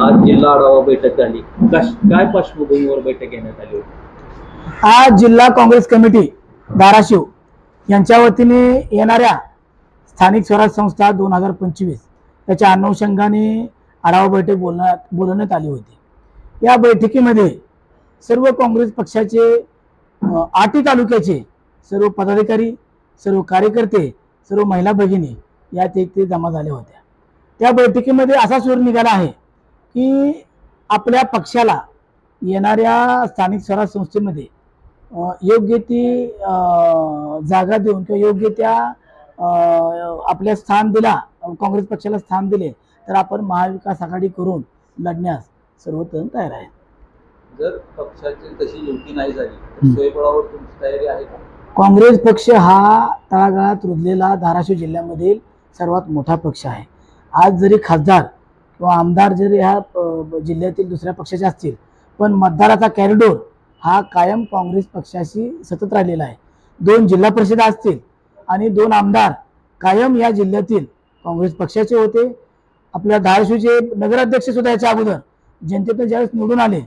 आज जिल्हा आढावा बैठक झाली, काय पार्श्वभूमीवर बैठक घेण्यात आली होती? आज जिल्हा काँग्रेस कमिटी धाराशिव यांच्या वतीने येणाऱ्या स्थानिक स्वराज संस्था 2025 याच्या अनुषंगाने आढावा बैठक बोलवण्यात आली होती। या बैठकीमध्ये सर्व काँग्रेस पक्षाचे 8 तालुक्याचे सर्व पदाधिकारी, सर्व कार्यकर्ते, सर्व महिला भगिनी यात ते जमा झाले होत्या। त्या बैठकीमध्ये असा सूर निघाला आहे की आपल्या पक्षाला येणाऱ्या स्थानिक स्वराज संस्थेमध्ये योग्य ती जागा देऊन किंवा योग्य त्या आपल्या स्थान दिला, काँग्रेस पक्षाला स्थान दिले तर आपण महाविकास आघाडी करून लढण्यास सर्वजण तयार आहेत। जर पक्षाची तशी युती नाही झाली तर स्वयंबळावर तुमची तयारी आहे का? काँग्रेस पक्ष हा तळागाळात रुजलेला धाराशिव जिल्ह्यामधील सर्वात मोठा पक्ष आहे। आज जरी खासदार किंवा आमदार जरी ह्या जिल्ह्यातील दुसऱ्या पक्षाचे असतील, पण मतदाराचा कॅरिडोर हा कायम काँग्रेस पक्षाशी सतत राहिलेला आहे। 2 जिल्हा परिषद असतील आणि 2 आमदार कायम या जिल्ह्यातील काँग्रेस पक्षाचे होते। आपल्या धाराशिवचे नगराध्यक्ष सुद्धा याच्या अगोदर जनतेतून ज्यावेळेस निवडून आले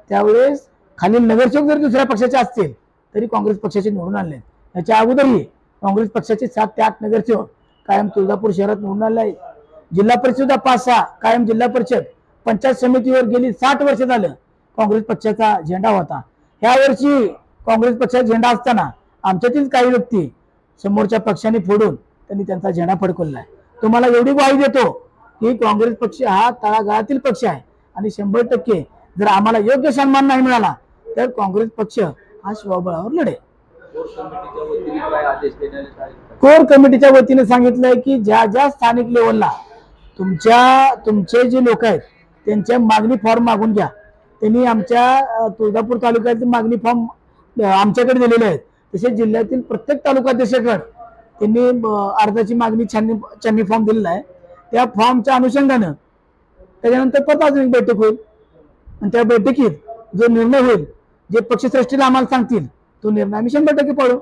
त्यावेळेस खालील नगरसेवक जर दुसऱ्या पक्षाचे असतील तरी काँग्रेस पक्षाचे निवडून आले। याच्या अगोदरही काँग्रेस पक्षाचे 7 ते 8 नगरसेवक कायम तुळजापूर शहरात निवडून आले आहेत। जिल्हा परिषद 5-6 कायम जिल्हा परिषद पंचायत समितीवर गेली 60 वर्ष झालं काँग्रेस पक्षाचा झेंडा होता। ह्या वर्षी काँग्रेस पक्षाचा झेंडा असताना आमच्यातील काही व्यक्ती समोरच्या पक्षाने फोडून त्यांनी त्यांचा झेंडा फडकवला आहे। तुम्हाला एवढी ग्वाही देतो की काँग्रेस पक्ष हा तळागाळातील पक्ष आहे आणि 100% जर आम्हाला योग्य सन्मान नाही मिळाला तर काँग्रेस पक्ष हा स्वबळावर लढेल। कोर कमिटीच्या वतीने सांगितलंय की ज्या ज्या स्थानिक लेवलला तुमचे जे लोक आहेत त्यांच्या मागणी फॉर्म मागून घ्या। त्यांनी आमच्या तुळजापूर तालुक्यातील मागणी फॉर्म आमच्याकडे दिलेले आहेत, तसेच जिल्ह्यातील प्रत्येक तालुकाध्यक्षाकडे त्यांनी अर्जाची मागणी छाननी फॉर्म दिलेला आहे। त्या फॉर्मच्या अनुषंगाने त्याच्यानंतर परत अजून एक बैठक होईल आणि त्या बैठकीत जो निर्णय होईल, जे पक्षश्रेष्ठीला आम्हाला सांगतील तो निर्णय आम्ही 100% पाळू।